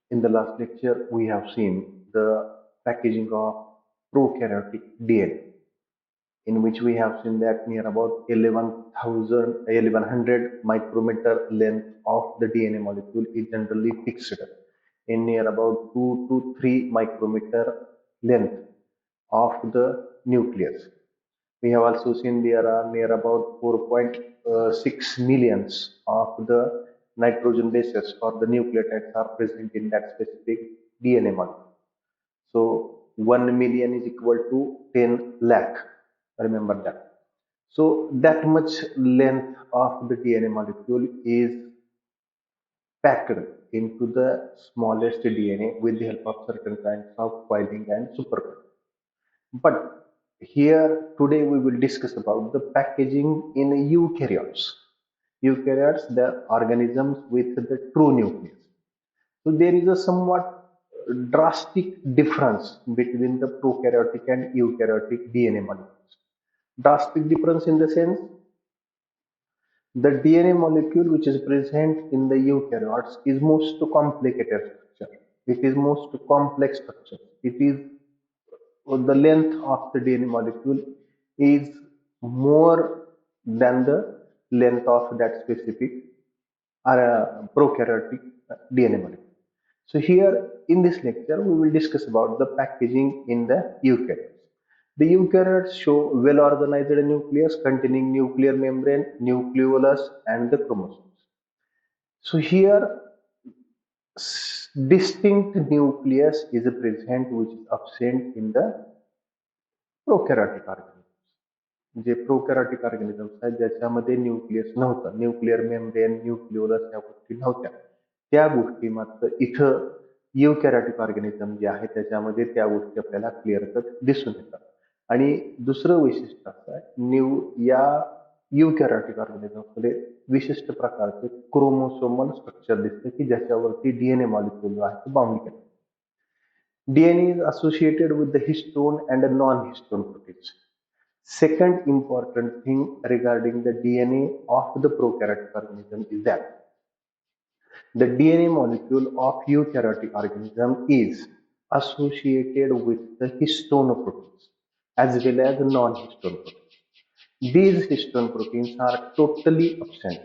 In the last lecture, we have seen the packaging of prokaryotic DNA, in which we have seen that near about 1100 micrometer length of the DNA molecule is generally fixed in near about 2 to 3 micrometer length of the nucleus. We have also seen there are near about 4.6 millions of the nitrogen bases or the nucleotides are present in that specific DNA molecule. So 1 million is equal to 10 lakh. Remember that. So that much length of the DNA molecule is packed into the smallest DNA with the help of certain kinds of coiling and supercoiling. But here today we will discuss about the packaging in eukaryotes. Eukaryotes, the organisms with the true nucleus. So there is a somewhat drastic difference between the prokaryotic and eukaryotic DNA molecules. Drastic difference in the sense the DNA molecule which is present in the eukaryotes is most complicated structure. It is most complex structure. It is the length of the DNA molecule is more than the length of that specific prokaryotic DNA molecule. So here in this lecture, we will discuss about the packaging in the eukaryotes. The eukaryotes show well-organized nucleus containing nuclear membrane, nucleolus, and the chromosomes. So here, distinct nucleus is present which is absent in the prokaryotic organisms. जे प्रोकॅरियोटिक organisms आहेत ज्याच्यामध्ये nucleus नव्हतं, nuclear membrane, nucleolus या गोष्टी नव्हत्या, त्या गोष्टी मात्र इथं युकॅरियोटिक ऑर्गॅनिझम जे आहे त्याच्यामध्ये त्या गोष्टी आपल्याला क्लिअर कट दिसून येतात. आणि दुसरं वैशिष्ट्य असं आहे या युकॅरियोटिक ऑर्गॅनिझम्समध्ये विशिष्ट प्रकारचे क्रोमोसोमल स्ट्रक्चर दिसतं की ज्याच्यावरती डीएनए मॉलिक्यूल आहे तो बाउंड केला. DNA is associated with the histone and non-histone proteins. Second important thing regarding the DNA of the prokaryotic organism is that the DNA molecule of eukaryotic organism is associated with the histone proteins as well as non-histone proteins. These histone proteins are totally absent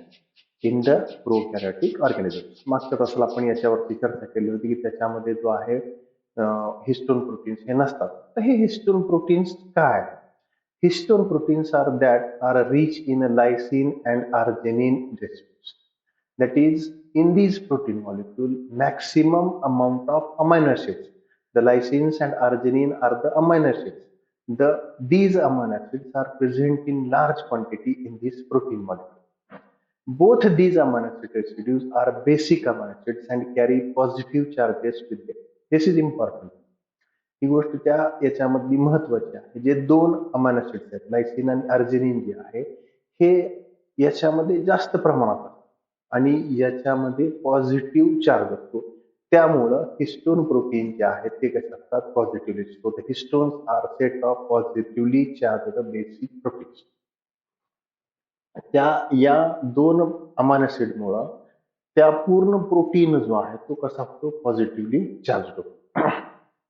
in the prokaryotic organisms. मागच्या तासाला आपण याच्यावरती चर्चा केली होती की त्याच्यामध्ये जो आहे हिस्टोन प्रोटीन्स हे नसतात. तर हे हिस्टोन प्रोटीन्स काय? Histone proteins are that are rich in lysine and arginine residues. That is, in these protein molecule, maximum amount of amino acids. The lysines and arginine are the amino acids. These amino acids are present in large quantity in this protein molecule. Both these amino acid residues are basic amino acids and carry positive charges with them. This is important. ही गोष्ट त्या याच्यामधली महत्वाची आहे. जे दोन amino acids आहेत lysine आणि arginine जे आहे हे याच्यामध्ये जास्त प्रमाणात असतात आणि याच्यामध्ये पॉझिटिव्ह चार्ज असतो. त्यामुळं हिस्टोन प्रोटीन जे आहेत ते कसे असतात पॉझिटिव्हली असतो. Histones are set of positively charge basic proteins. त्या या दोन अमायनो ऍसिड मुळे त्या पूर्ण प्रोटीन जो आहे तो कसा असतो पॉझिटिव्हली चार्ज होतो.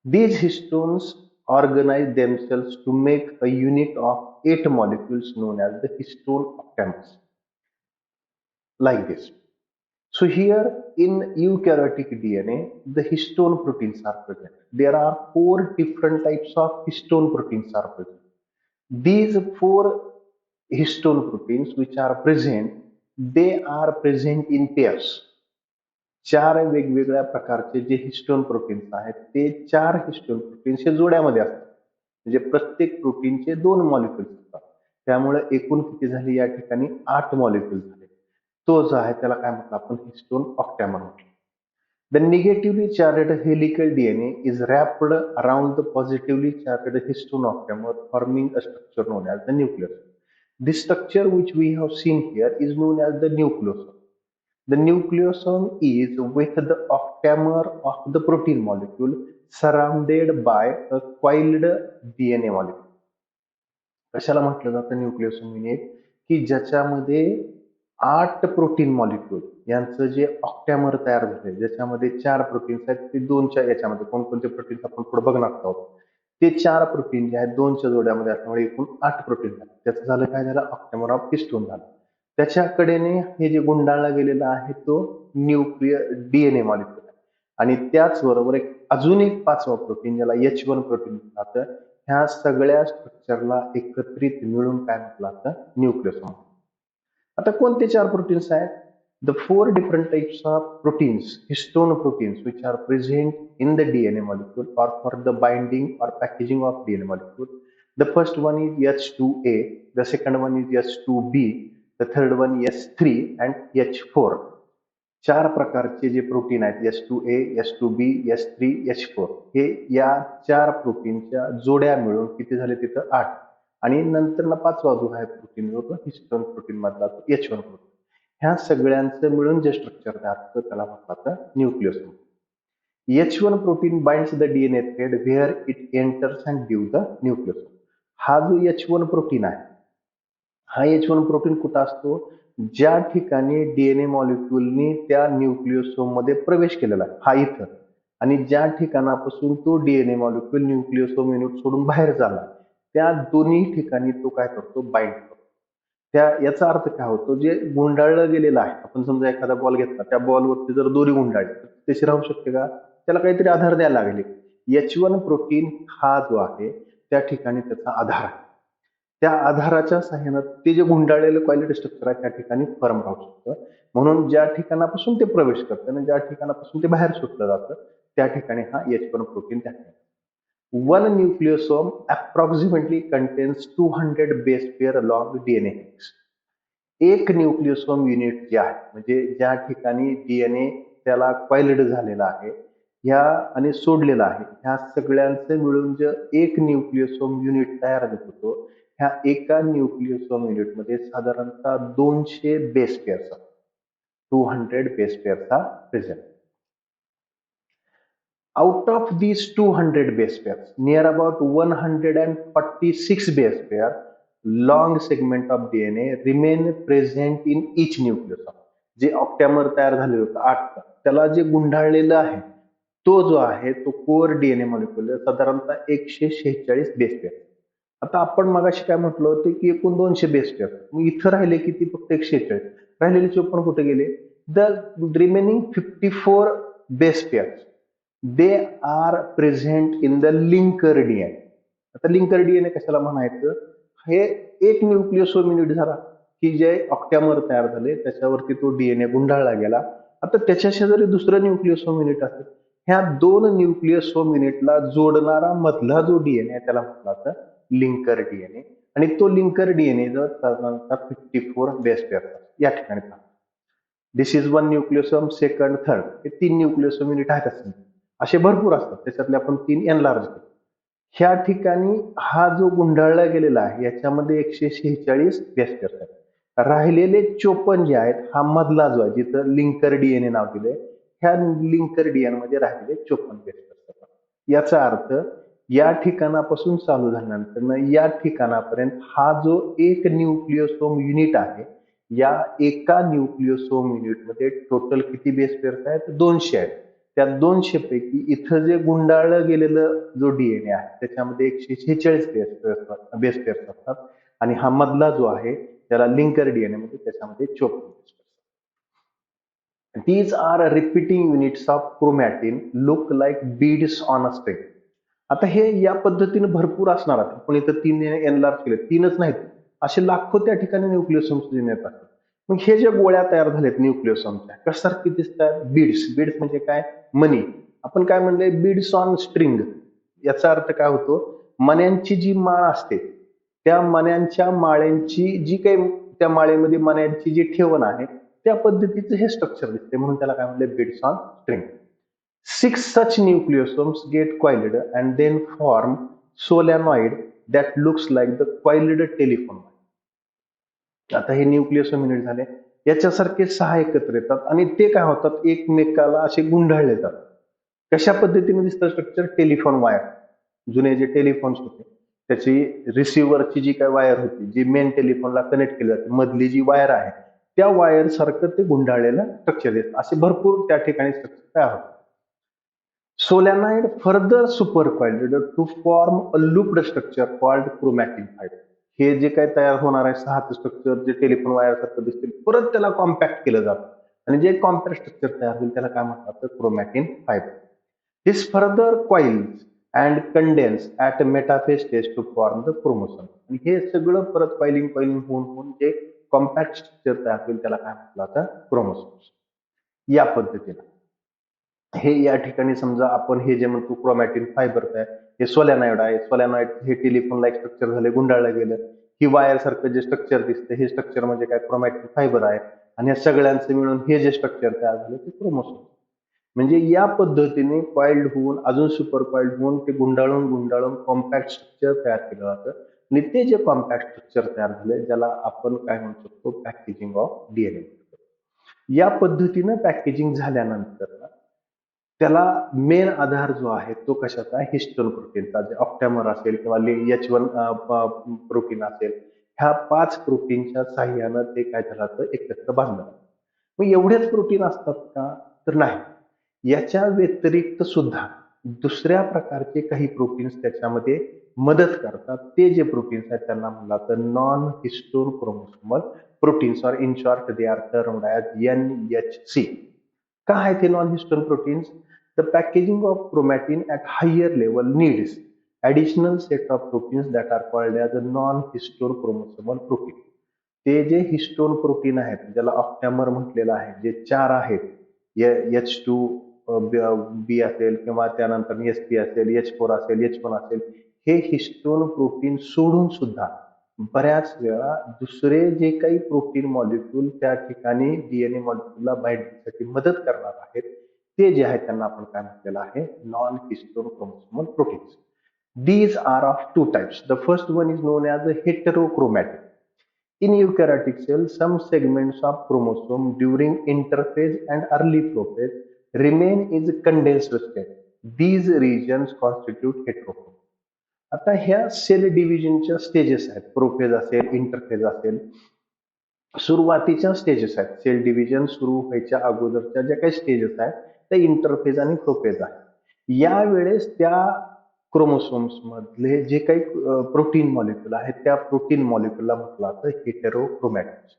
These histones organize themselves to make a unit of 8 molecules known as the histone octamers. Like this. So here in eukaryotic DNA, the histone proteins are present. There are 4 different types of histone proteins are present. These 4 histone proteins which are present, they are present in pairs. 4 वेगवेगळ्या प्रकारचे जे histone proteins आहेत ते 4 histone proteins हे जोड्यामध्ये असतात. म्हणजे प्रत्येक प्रोटीनचे 2 मॉलिक्युल्स असतात. त्यामुळे एकूण किती झाले या ठिकाणी 8 मॉलिक्युल झाले. तो जो आहे त्याला काय म्हटलं आपण हिस्टोन ऑक्टॅमर म्हटलं. The negatively charged helical DNA is wrapped around the positively charged histone octamer, forming a structure known as the nucleus. This structure which we have seen here is known as the nucleus. The nucleosome is with the octamer of the protein molecule surrounded by a coiled DNA molecule. कशाला म्हटलं जातं nucleosome unit की ज्याच्यामध्ये 8 protein molecule यांचं जे ऑक्टॅमर तयार झाले, ज्याच्यामध्ये 4 प्रोटीन्स आहेत, ते 2च्या याच्यामध्ये कोणकोणते प्रोटीन्स आपण पुढे बघणार आहोत. ते 4 प्रोटीन जे आहेत 2च्या जोड्यामध्ये असल्यामुळे एकूण 8 प्रोटीन झाले. त्याचं झालं काय झालं, ऑक्टॅमर ऑफ हिस्टोन झालं. त्याच्याकडेने हे जे गुंडाळला गेलेला आहे तो न्यूक्लियर डीएनए मॉलिक्यूल आहे. आणि त्याचबरोबर अजून एक 5वा प्रोटीन ज्याला H1 प्रोटीन म्हटलं जातं. ह्या सगळ्या स्ट्रक्चरला एकत्रित मिळून काय म्हटलं जातं, न्यूक्लियोसोम. आता कोणते 4 प्रोटीन्स आहेत? The 4 different types of proteins, histone proteins, which are present in the DNA molecule or for the binding or packaging of DNA molecule. The first one is H2A, the second one is H2B, the third one H3 and H4. 4 प्रकारचे जे protein आहेत H2A, H2B, H3, H4 हे या 4 प्रोटीनच्या जोड्या मिळून किती झाले तिथं 8. आणि नंतर 5वा जो आहे प्रोटीन जो तो हिस्टोन प्रोटीन मधला तो H1 प्रोटीन. ह्या सगळ्यांचं मिळून जे स्ट्रक्चर तयार होतं त्याला म्हटलं जातं nucleosome. H1 protein binds the DNA thread where it enters and give the nucleosome. हा जो H1 प्रोटीन आहे, हा H1 प्रोटीन कुठं असतो? ज्या ठिकाणी डीएनए मॉलिक्युलनी त्या न्यूक्लियोसोम मध्ये प्रवेश केलेला आहे, हा इथं. आणि ज्या ठिकाणापासून तो डीएनए मॉलिक्युल न्यूक्लियोसोम युनिट सोडून बाहेर झाला, त्या दोन्ही ठिकाणी तो काय करतो, बाइंड करतो. त्या याचा अर्थ काय होतो, जे गुंडाळलं गेलेलं आहे, आपण समजा एखादा बॉल घेतला, त्या बॉलवरती जर दोरी गुंडाळली तर तशी राहू शकते का? त्याला काहीतरी आधार द्यायला लागेल. H1 प्रोटीन हा जो आहे त्या ठिकाणी त्याचा आधार आहे. त्या आधाराच्या सहाय्यानं ते जे गुंडाळलेलं कॉइलेट स्ट्रक्चर आहे त्या ठिकाणी फर्म राहू शकतं. म्हणून ज्या ठिकाणापासून ते प्रवेश करतं आणि ज्या ठिकाणापासून ते बाहेर सुटलं जातं त्या ठिकाणी हा H1 प्रोटीन त्या ठिकाणी. One nucleosome approximately contains 200 base pair along DNA helix. एक न्यूक्लियोसोम युनिट जे आहे म्हणजे ज्या ठिकाणी डीएनए त्याला कॉइल्ड झालेला आहे ह्या आणि सोडलेला आहे, ह्या सगळ्यांचं मिळून जे एक न्यूक्लियोसोम युनिट तयार होतो, ह्या एका न्यूक्लियोसोम युनिटमध्ये साधारणतः 200 base pairs, 200 base pairs are present. Out of these 200 base pairs, near about 146 base pair long segment of DNA remain present in each nucleosome. जे ऑक्टॅमर तयार झाले होतं 8, त्याला जे गुंडाळलेलं आहे तो जो आहे तो कोर डीएनए मॉलिक्युल साधारणतः 146 बेस पेअर. आता आपण मगाशी काय म्हटलं होतं की एकूण 200 बेस पेअर, मग इथं राहिले किती? फक्त 146. राहिलेले 54 कुठे गेले? The remaining 54 base pairs they are present in the linker DNA. आता लिंकर डीएनए कशाला म्हणायचं? हे एक न्यूक्लियोसोम युनिट झाला की जे ऑक्टॅमर तयार झाले त्याच्यावरती तो डीएनए गुंडाळला गेला. आता त्याच्या शेजारी दुसरं न्यूक्लियोसोम युनिट असेल, ह्या 2 न्यूक्लियोसोम युनिटला जोडणारा मधला जो डीएनए त्याला म्हटलं जातं लिंकर डीएनए. आणि तो लिंकर डीएनए जर साधारणतः 54 बेस पेअर या ठिकाणी. This is one nucleosome, second, third, हे 3 न्यूक्लियोसोम युनिट आहेत असं असे भरपूर असतात, त्याच्यातले आपण 3 एनलार्ज करतो. ह्या ठिकाणी हा जो गुंडाळला गेलेला आहे याच्यामध्ये 146 बेस पेअर्स आहेत. राहिलेले 54 जे आहेत, हा मधला जो आहे जिथं लिंकर डीएनए नाव दिलंय, ह्या लिंकर डीएनए मध्ये राहिलेले 54 बेस पेअर्स आहेत. याचा अर्थ या ठिकाणापासून चालू झाल्यानंतर या ठिकाणापर्यंत हा जो एक न्यूक्लियोसोम युनिट आहे, या एका न्यूक्लियोसोम युनिटमध्ये टोटल किती बेस पेअर्स आहेत? 200 आहेत. त्या 200 पैकी इथं जे गुंडाळलं गेलेलं जो डीएनए आहे त्याच्यामध्ये 146 बेस पेअर्स असतात आणि हा मधला जो आहे त्याला लिंकर डीएनए मध्ये त्याच्यामध्ये 54 base pairs. These are repeating units of chromatin look like beads on a string. आता हे या पद्धतीने भरपूर असणार आहेत. पण इथं 3 एनलार्ज केले, 3च नाहीत, असे लाखो त्या ठिकाणी न्यूक्लियोसोम्स येतात. मग हे जे गोळ्या तयार झालेत न्यूक्लियोसोमच्या कशासारखी दिसतात? बीड्स. बीड्स म्हणजे काय? मणी. आपण काय म्हणले? Beads on string. याचा अर्थ काय होतो? मण्यांची जी माळ असते त्या मण्यांच्या माळ्यांची जी काही त्या माळेमध्ये मण्यांची जी ठेवण आहे त्या पद्धतीचं हे स्ट्रक्चर दिसते, म्हणून त्याला काय म्हणले? Beads on string. 6 such nucleosomes get coiled and then form solenoid that looks like the coiled telephone. आता हे न्यूक्लियोसोम युनिट झाले, याच्यासारखे 6 एकत्र येतात आणि ते काय होतात? एकमेकाला असे गुंडाळले जातात. कशा पद्धतीने दिसतं स्ट्रक्चर? Telephone wire. जुने जे टेलिफोन्स होते त्याची रिसिव्हरची जी काय वायर होती, जी मेन टेलिफोनला कनेक्ट केली जाते, मधली जी वायर आहे त्या वायर सारखं ते गुंडाळलेलं स्ट्रक्चर येतं. असे भरपूर त्या ठिकाणी स्ट्रक्चर तयार होतात. Solenoid further supercoiled to form a looped structure called chromatin fibre. हे जे काही तयार होणार आहे 6 स्ट्रक्चर जे टेलिफोन वायर सारखं दिसतील, परत त्याला कॉम्पॅक्ट केलं जातं आणि जे कॉम्पॅक्ट स्ट्रक्चर तयार होईल त्याला काय म्हणतात, तर chromatin fibre. This further coils and condense at metaphase stage to form the chromosome. आणि हे सगळं परत कॉइलिंग होऊन होऊन जे कॉम्पॅक्ट स्ट्रक्चर तयार होईल त्याला काय म्हटलं जातं, क्रोमोसोम्स. या पद्धतीनं हे या ठिकाणी समजा आपण हे जे म्हणतो क्रोमॅटिन फायबर आहे, हे सोलॅनाइड आहे. सोलॅनाइड हे टेलिफोन लाईक स्ट्रक्चर झाले, गुंडाळलं गेलं. ही वायर सारखं जे स्ट्रक्चर दिसतं हे स्ट्रक्चर म्हणजे काय, क्रोमॅटिन फायबर आहे. आणि या सगळ्यांचं मिळून हे जे स्ट्रक्चर तयार झालं ते क्रोमोसोम. म्हणजे या पद्धतीने कॉइल्ड होऊन अजून सुपर कॉइल्ड होऊन ते गुंडाळून गुंडाळून कॉम्पॅक्ट स्ट्रक्चर तयार केलं जातं. आणि ते जे कॉम्पॅक्ट स्ट्रक्चर तयार झाले ज्याला आपण काय म्हणू शकतो, पॅकेजिंग ऑफ डीएनए. या पद्धतीनं पॅकेजिंग झाल्यानंतर त्याला मेन आधार जो आहे तो कशाचा आहे, हिस्टोन प्रोटीनचा. जे ऑप्टॅमर असेल किंवा H1 प्रोटीन असेल, ह्या 5 प्रोटीनच्या साह्यानं ते काय झालं एकत्र बांधलं. मग एवढेच प्रोटीन असतात का, तर नाही. याच्या व्यतिरिक्त सुद्धा दुसऱ्या प्रकारचे काही प्रोटीन्स त्याच्यामध्ये मदत करतात. ते जे प्रोटीन्स आहेत त्यांना म्हणलं तर नॉन हिस्टोन क्रोमोसोमल प्रोटीन्स, और in short they are termed as NHC. का आहे ते non histone proteins? The packaging of chromatin at higher level needs additional set of proteins that are called as a non-histone chromosomal protein. ते जे histone protein आहेत ज्याला ऑप्टॅमर म्हटलेलं आहे, जे 4 आहेत, H2 बी असेल किंवा त्यानंतर SP असेल, H4 असेल, H1 असेल, हे हिस्टोन प्रोटीन सोडून सुद्धा बऱ्याच वेळा दुसरे जे काही प्रोटीन मॉलिक्यूल त्या ठिकाणी डीएनए मॉलिक्यूलला बाइंडिंगसाठी मदत करणार आहेत, ते जे आहेत त्यांना आपण काय म्हटलेलं आहे, non histone chromosomal proteins. These are of 2 types. The first one is known as a heterochromatin. In eukaryotic cells, some segments of chromosome during interphase and early prophase remain in condensed state. These regions constitute heterochromatids. आता ह्या sale डिव्हिजनच्या stages आहेत, prophase असेल, interphase असेल. सुरुवातीच्या stages आहेत, sale division सुरू व्हायच्या अगोदरच्या ज्या काही स्टेजेस आहेत त्या इंटरफेज आणि प्रोफेज आहेत. यावेळेस त्या क्रोमोसोम्स मधले जे काही प्रोटीन मॉलिक्यूल आहेत त्या प्रोटीन मॉलिक्यूलला म्हटलं जातं heterochromatin.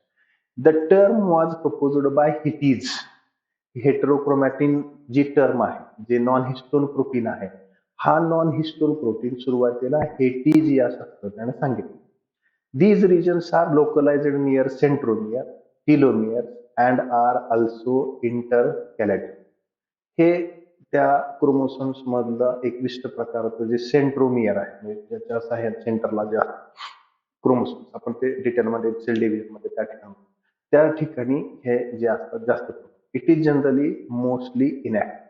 The term was proposed by Heitz. Heterochromatin जी टर्म आहे, जे नॉन हिस्टोन प्रोटीन आहे, हा नॉन हिस्टोन प्रोटीन सुरुवातीला हेटीज या शास्त्रज्ञाने सांगितलं. These regions are localized near centromere, telomere and are also intercalated. हे त्या क्रोमोसोम्स मधलं एक विशिष्ट प्रकारचं जे सेंट्रोमियर आहे, म्हणजे ज्याच्या सहाय्याने सेंटरला जे क्रोमोसोम्स आपण ते डिटेलमध्ये सेल डिव्हिजन मध्ये त्या ठिकाणी हे जे असतात जास्त. It is generally mostly inactive.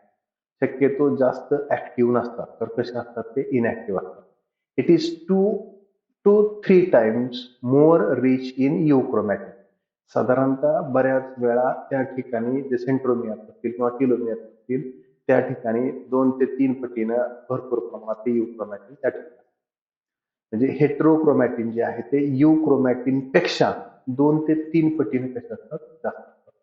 शक्यतो जास्त ऍक्टिव्ह नसतात, तर कसे असतात ते इनॅक्टिव्ह असतात. It is 2 to 3 times more rich in euchromatin. साधारणतः बऱ्याच वेळा त्या ठिकाणी जे सेंट्रोमियर असतील किंवा टेलोमियर असतील त्या ठिकाणी 2 ते 3 पटीनं भरपूर प्रमाणात ते युक्रोमॅटिन त्या ठिकाणी. म्हणजे हेटेरोक्रोमॅटिन जे आहे ते युक्रोमॅटिन पेक्षा 2 ते 3 पटीने कसे असतात, जास्त असतात.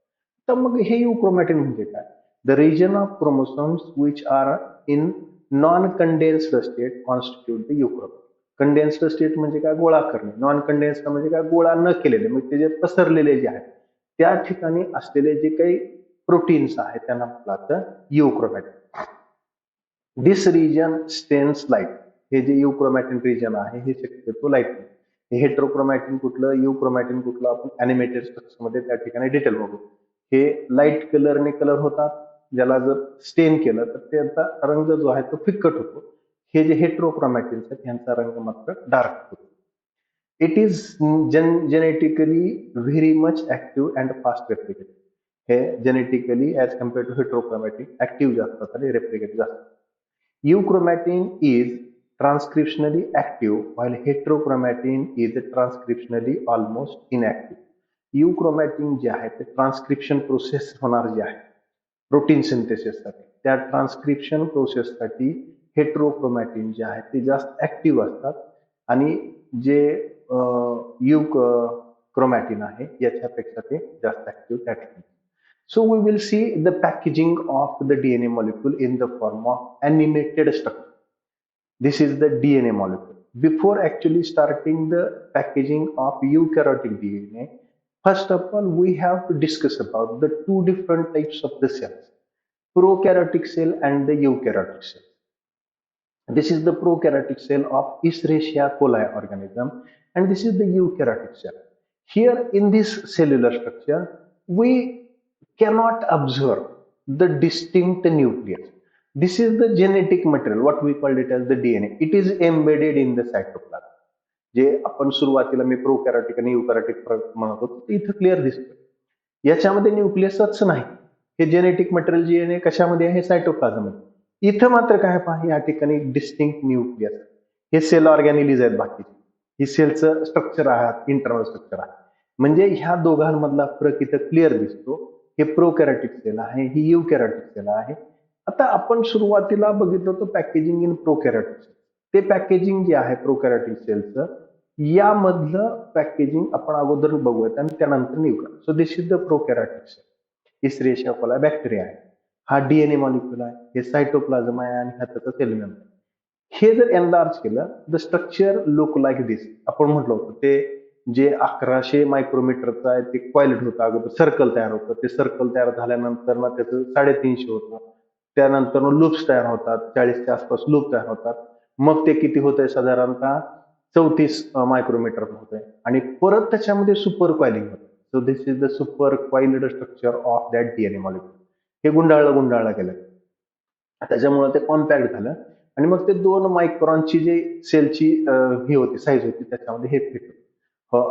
तर मग हे युक्रोमॅटिन म्हणजे काय? The region of chromosomes which are in non condensed state constitute the euchromatin. Condensed state म्हणजे काय, गोळा करणे. नॉन कंडेन्स्ड म्हणजे काय, गोळा न केलेले, म्हणजे ते जे पसरलेले जे आहेत त्या ठिकाणी असलेले जे काही प्रोटीन्स आहेत त्यांना म्हटलं जातं युक्रोमॅटिन. दिस रिजन स्टेन्स लाईट. हे जे युक्रोमॅटिन रिजन आहे हे शक्यतो लाईट. हेटेरोक्रोमॅटिन कुठलं, युक्रोमॅटिन कुठलं, आपण ॲनिमेटेड स्ट्रक्चर मध्ये त्या ठिकाणी डिटेल बघू. हे लाईट कलरने कलर होतात. ज्याला जर स्टेन केलं तर त्याचा रंग जो आहे तो फिक्कट होतो. हे जे हेटेरोक्रोमॅटिन्स आहेत यांचा रंग मात्र डार्क होतो. It is genetically very much active and fast replicate. हे genetically as compared to heterochromatin active जास्त आणि रेप्लिकेट जास्त. Euchromatin is transcriptionally active while heterochromatin is transcriptionally almost inactive. Euchromatin जे आहे ते ट्रान्सक्रिप्शन प्रोसेस होणार जे आहे प्रोटीन सिंथेसिससाठी, त्या ट्रान्सक्रिप्शन प्रोसेससाठी हेटेरोक्रोमॅटिन जे आहे ते जास्त ऍक्टिव्ह असतात. आणि जे क्रोमॅटिन आहे याच्यापेक्षा ते जास्त ऍक्टिव्ह त्या ठिकाणी. So we will see the packaging of the DNA molecule in the form of animated structure. This is the DNA molecule. Before actually starting the packaging of eukaryotic DNA, first of all, we have to discuss about the two different types of the cells, prokaryotic cell and the eukaryotic cell. This is the prokaryotic cell of Escherichia coli organism, and this is the eukaryotic cell. Here in this cellular structure, we cannot observe the distinct nucleus. This is the genetic material, what we call it as the DNA. It is embedded in the cytoplasm. जे आपण सुरुवातीला मी प्रोकॅरियोटिक आणि युकॅरियोटिक म्हणत होतो ते इथं clear दिसतं. याच्यामध्ये न्यूक्लियसच नाही, हे जेनेटिक मटेरियल जे आहे कशामध्ये आहे, सायटोप्लाझम मध्ये. इथं मात्र काय पहा, या ठिकाणी डिस्टिंक्ट न्यूक्लियस, हे सेल ऑर्गॅनिलीज आहेत बाकीचे, ही सेलचं स्ट्रक्चर आहे, इंटरनल स्ट्रक्चर आहे. म्हणजे ह्या दोघांमधला फरक इथं क्लिअर दिसतो. हे प्रोकॅरियोटिक सेल आहे, ही युकॅरियोटिक सेल आहे. आता आपण सुरुवातीला बघितलं होतं पॅकेजिंग इन प्रोकॅरियोटिक सेल. ते पॅकेजिंग जे आहे प्रोकॅरियोटिक सेलचं, यामधलं पॅकेजिंग आपण अगोदर बघूयात आणि त्यानंतर निघूया. So this is the prokaryotic cell. Escherichia coli bacteria आहे, हा डीएनए मॉलिक्युल आहे, हे सायटोप्लाझम आहे आणि हा त्याचा सेल मेंबर. हे जर एनलार्ज केलं, द स्ट्रक्चर लुक लाईक दिस. आपण म्हटलं होतं ते जे 1100 मायक्रोमीटरचं आहे ते क्वायलेट होतं, अगोदर सर्कल तयार होतं, ते सर्कल तयार झाल्यानंतर ना त्याचं 350 होतं, त्यानंतर लूप्स तयार होतात, 40च्या आसपास लूप तयार होतात, मग ते किती होत आहे, साधारणतः 34 मायक्रोमीटर होत आहे, आणि परत त्याच्यामध्ये सुपर क्वायलिंग होतं. So this is the super coiled structure of that DNA molecule. हे गुंडाळलं गेलं, त्याच्यामुळे ते कॉम्पॅक्ट झालं, आणि मग ते 2 मायक्रॉनची जे सेलची ही होती, साईज होती, त्याच्यामध्ये हे फिट होतं.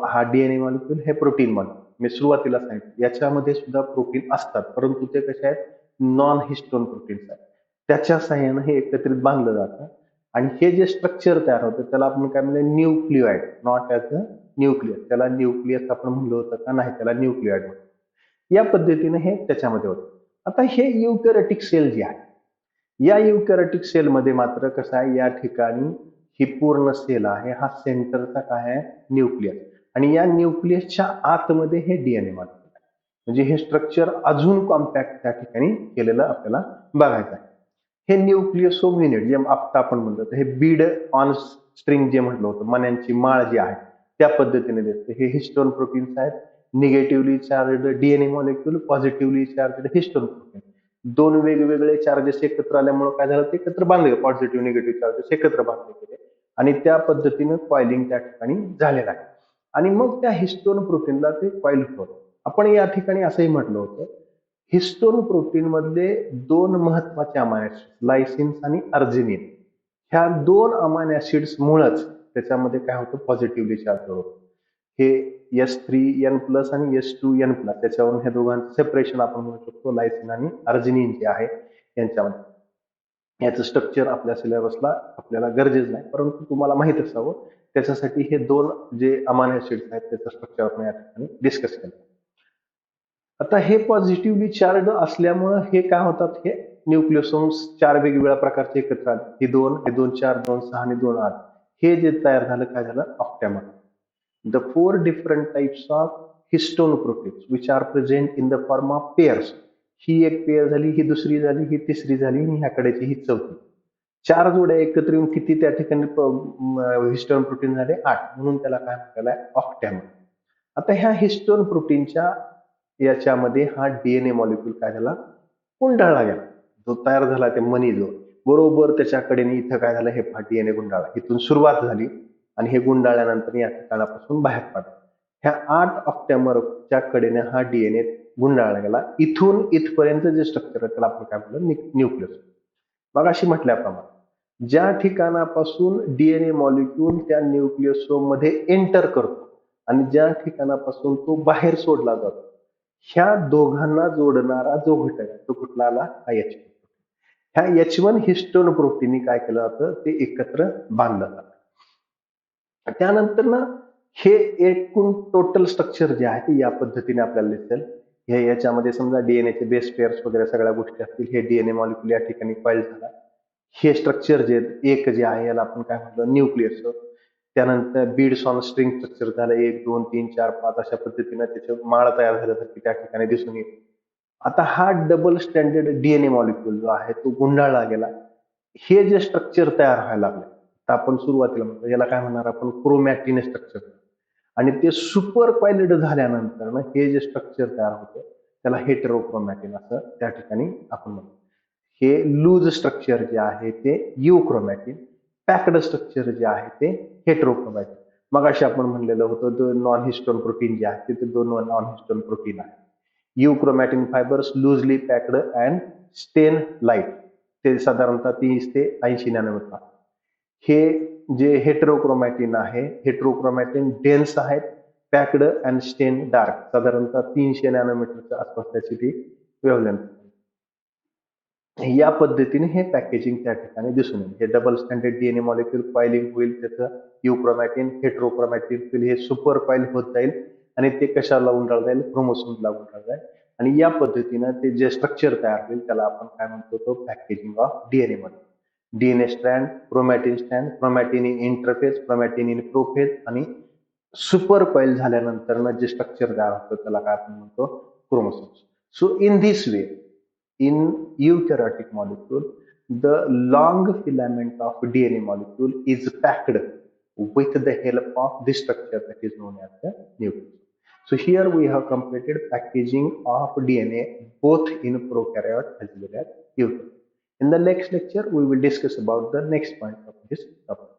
हा डीएनए मॉलिक्युल, हे प्रोटीन मॉलिक्युल. मी सुरुवातीला सांगितलं याच्यामध्ये सुद्धा प्रोटीन असतात, परंतु ते कसे आहेत, नॉन हिस्टोन प्रोटीन्स आहेत. त्याच्या साह्यानं हे एकत्रित बांधलं जातं, आणि हे जे स्ट्रक्चर तयार होतं त्याला आपण काय म्हणलं, न्यूक्लिओइड, नॉट ॲज अ न्यूक्लियस. त्याला न्यूक्लियस आपण म्हणलं होतं का, नाही, त्याला न्यूक्लिओइड म्हणतो. या पद्धतीने हे त्याच्यामध्ये होतं. आता हे युकॅरियोटिक सेल जे आहे, या युकॅरियोटिक सेलमध्ये मात्र कसं आहे, या ठिकाणी ही पूर्ण सेल आहे, हा सेंटरचा काय आहे, न्यूक्लियस, आणि या न्यूक्लियसच्या आतमध्ये हे डीएनए मॉलिक्युल आहे. म्हणजे हे स्ट्रक्चर अजून कॉम्पॅक्ट त्या ठिकाणी केलेलं आपल्याला बघायचं आहे. हे न्यूक्लियोसोम युनिट जे आता आपण म्हणतो, हे बीड ऑन स्ट्रिंग जे म्हटलं होतं, मण्यांची माळ जी आहे त्या पद्धतीने दिसते. हे हिस्टोन प्रोटीन्स आहेत, negatively charged DNA molecule, positively charged histone protein. 2 वेगवेगळे चार्जेस एकत्र आल्यामुळे काय झालं, ते एकत्र बांधले, पॉझिटिव्ह निगेटिव्ह चार्जेस एकत्र बांधले गेले, आणि त्या पद्धतीनं कॉइलिंग त्या ठिकाणी झालेलं आहे. आणि मग त्या हिस्टोन प्रोटीनला ते कॉइल होतं. आपण या ठिकाणी असंही म्हटलं होतं, हिस्टोन प्रोटीन मधले 2 महत्वाचे अमायनो ऍसिड, लायसिन्स आणि अर्जिनिन, ह्या 2 अमायनो ऍसिड्स मुळेच त्याच्यामध्ये काय होतं, पॉझिटिव्हली चार्ज होतं. हे S3N+ आणि S2N+, त्याच्यावरून ह्या दोघांचं सेपरेशन आपण म्हणू शकतो, लायसिन आणि अर्जिनिन जे आहे यांच्यामध्ये. याचं स्ट्रक्चर आपल्या सिलेबसला आपल्याला गरजेचं नाही, परंतु तुम्हाला माहित असावं त्याच्यासाठी हे 2 जे अमायनो ऍसिड्स आहेत त्याचं स्ट्रक्चर आपण या ठिकाणी डिस्कस केलं. आता हे पॉझिटिव्हली चार्ज असल्यामुळं हे काय होतात, हे न्यूक्लियोसोम्स 4 वेगवेगळ्या प्रकारचे एकत्र आले, हे 2, हे 2 4, 2 6 आणि 2 8, हे जे तयार झालं काय झालं, octamer. The 4 different types of histone proteins which are present in the form of pairs. ही एक पेअर झाली, ही दुसरी झाली, ही तिसरी झाली, आणि ह्याकडेची ही चौथी. 4 जोड्या एकत्र येऊन किती त्या ठिकाणी हिस्टोन प्रोटीन झाले, 8, म्हणून त्याला काय म्हटलेलं आहे, ऑक्टॅमर. आता ह्या हिस्टोन प्रोटीनच्या याच्यामध्ये हा डीएनए मॉलिक्युल काय झाला, गुंडाळला गेला. जो तयार झाला ते मनी जो बरोबर त्याच्याकडे इथं काय झालं, हे डीएनए गुंडाळा, इथून सुरुवात झाली, आणि हे गुंडाळल्यानंतर या ठिकाणापासून बाहेर पडला. ह्या 8 ऑक्टॅमरच्या कडेने हा डीएनए गुंडाळला गेला. इथून इथपर्यंत जे स्ट्रक्चर आहे त्याला आपण काय म्हणलं, न्यूक्लियस. मग अशी म्हटल्याप्रमाणे ज्या ठिकाणापासून डीएनए मॉलिक्युल त्या न्यूक्लियोसोम मध्ये एंटर करतो आणि ज्या ठिकाणापासून तो बाहेर सोडला जातो, ह्या दोघांना जोडणारा जो घटक आहे तो कुठला आला, हा H1. ह्या H1 हिस्टोन प्रोटीननी काय केलं जातं, ते एकत्र बांधलं जातं. त्यानंतर ना हे एकूण टोटल स्ट्रक्चर जे आहे ते या पद्धतीने आपल्याला दिसेल. हे याच्यामध्ये समजा डीएनएचे बेस पेअर्स वगैरे सगळ्या गोष्टी असतील, हे डीएनए मॉलिक्युल या ठिकाणी कॉइल झाला. हे स्ट्रक्चर जे एक जे आहे याला आपण काय म्हणतो, न्यूक्लियस. त्यानंतर बीड्स ऑन स्ट्रिंग स्ट्रक्चर झालं, 1 2 3 4 5 अशा पद्धतीने त्याचे माळ तयार झाल्यासारखी त्या ठिकाणी दिसून येईल. आता हा डबल स्टँडर्ड डीएनए मॉलिक्यूल जो आहे तो गुंडाळला गेला. हे जे स्ट्रक्चर तयार व्हायला लागले, तर आपण सुरुवातीला म्हणतो याला काय म्हणणार आपण, क्रोमॅटिन स्ट्रक्चर. आणि ते सुपर क्वायलिड झाल्यानंतर ना हे जे स्ट्रक्चर तयार होतं त्याला हेटेरोक्रोमॅटिन असं त्या ठिकाणी आपण म्हणतो. हे लूज स्ट्रक्चर जे आहे ते युक्रोमॅटिन, पॅक्ड स्ट्रक्चर जे आहे ते हेटेरोक्रोमॅटिन. मग अशी आपण म्हणलेलं होतं दोन नॉन हिस्टोन प्रोटीन जे आहे ते दोन नॉन हिस्टोन प्रोटीन आहे. युक्रोमॅटिन फायबर्स लूजली पॅक्ड अँड स्टेन लाईट, ते साधारणतः 30 ते 80 नॅनोमीटर. हे जे हेटेरोक्रोमॅटिन आहे, हेटेरोक्रोमॅटिन डेन्स आहेत, पॅक्ड अँड स्टेन डार्क, साधारणतः 300 नॅनोमीटरच्या आसपास त्याची ती वेव्हलेंथ. या पद्धतीने हे पॅकेजिंग त्या ठिकाणी दिसून येईल. हे double standard DNA molecule coiling होईल, त्याचं युक्रोमॅटिन हेटेरोक्रोमॅटिन होईल, हे सुपर कॉइल होत जाईल आणि ते कशाला गुंडाळलं जाईल, क्रोमोसोमला गुंडाळलं जाईल. आणि या पद्धतीनं ते जे स्ट्रक्चर तयार होईल त्याला आपण काय म्हणतो, तो पॅकेजिंग ऑफ डीएनए मध्ये. DNA strand, chromatin strand, chromatin in interphase, chromatin in prophase आणि सुपर कॉइल झाल्यानंतर जे स्ट्रक्चर तयार होतं त्याला काय आपण म्हणतो, chromosomes. So in this way, in eukaryotic molecule, the long filament of DNA molecule is packed with the help of this structure that is known as the nucleus. So here we have completed packaging of DNA both in prokaryote as well as eukaryote. In the next lecture, we will discuss about the next point of this topic.